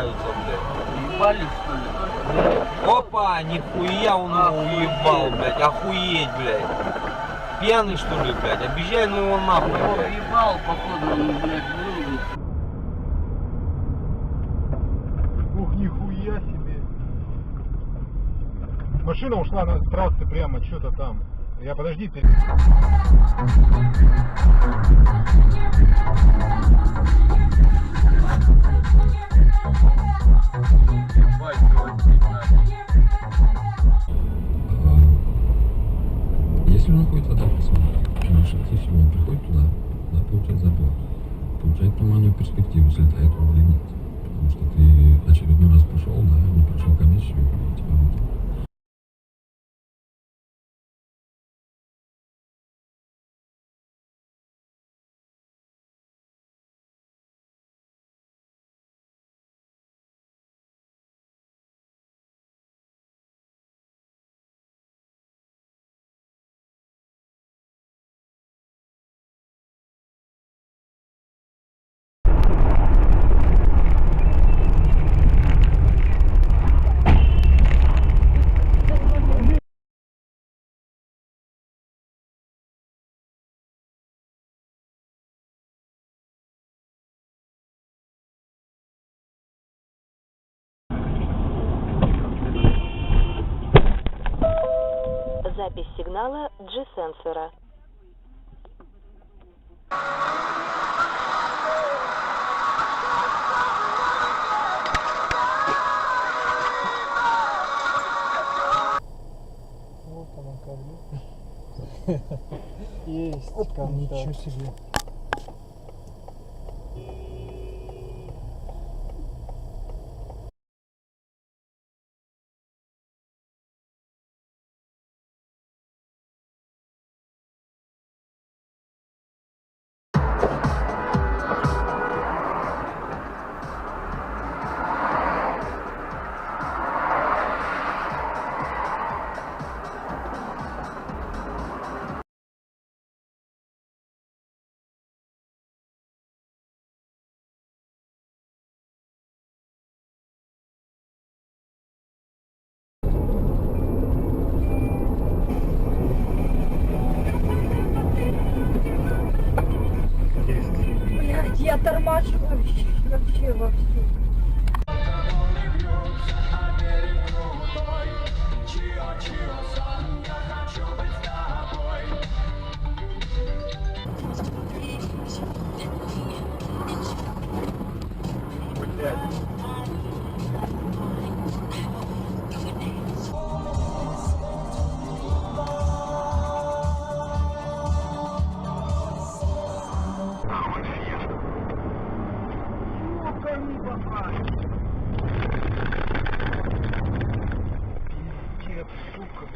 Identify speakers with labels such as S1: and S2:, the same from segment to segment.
S1: валяются, блядь.
S2: Ебались, что ли?
S1: Опа, нихуя он его уебал, блядь, охуеть, блядь. Пьяный, что ли, блядь? Объезжай, ну его нахуй,
S2: Он
S1: блядь.
S2: ебал, походу, он, блядь, был.
S3: Ух, нихуя себе. Машина ушла на трассе прямо, что-то там. Я, подожди, ты...
S4: Если он уходит вода, потому что если он приходит туда, да, получает запах, получает туманную перспективу, взлетает он или нет. Потому что ты очередной раз пошел, да, не прошел комиссию, и тебя вот.
S5: Запись сигнала G-сенсора.
S6: Вот она кабель. Есть. Опа, ничего себе.
S7: Блядь, я торможу вообще вовсю.
S3: Пиздец, сука.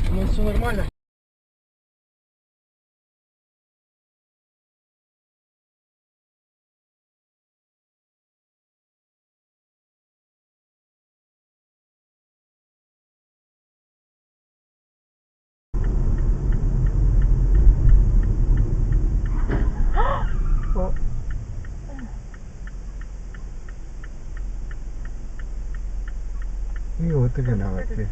S6: Ну все нормально.
S3: И вот и виноваты.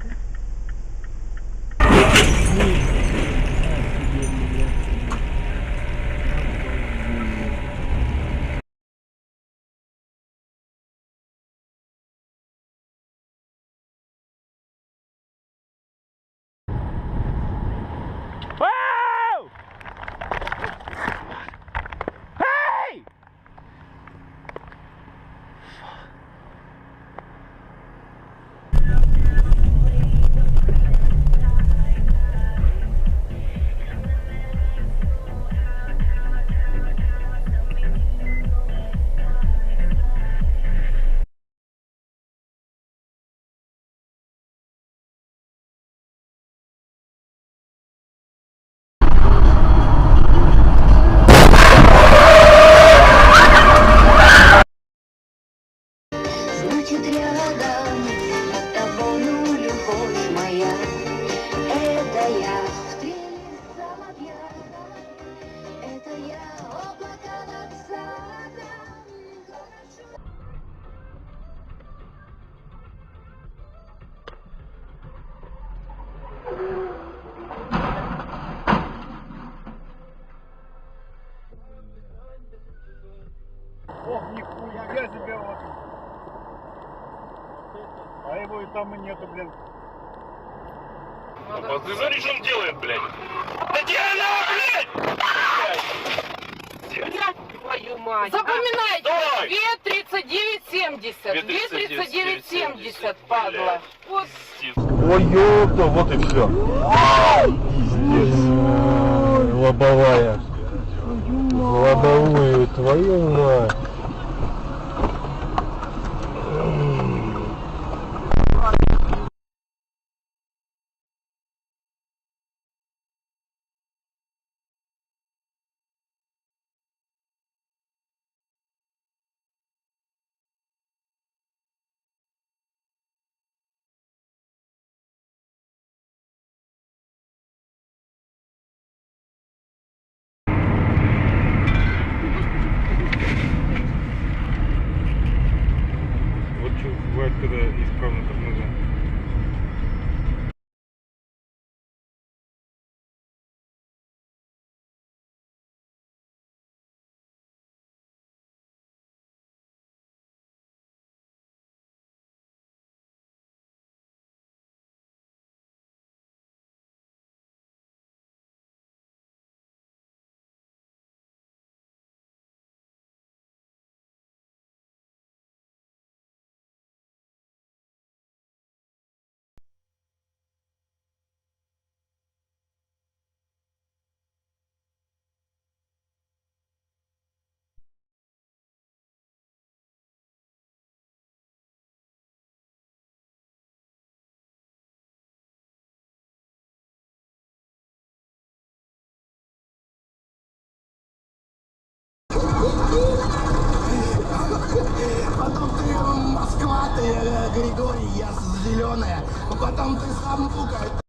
S3: нифига себе, вот. А его и там и нету, блин.
S8: Вот ты смотри, что он делает, блядь. Татьяна, блядь!
S9: Твою мать.
S7: Запоминайте.
S8: Давай!
S7: 239,70. 239,70, падла. Вот.
S3: Ой, ёпта, вот и все. Лобовая. Лобовую, твою мать. Вот что бывает, когда исправно тормоза.
S10: Потом ты Москва, ты Григорий, я зеленая. Потом ты сам Бука.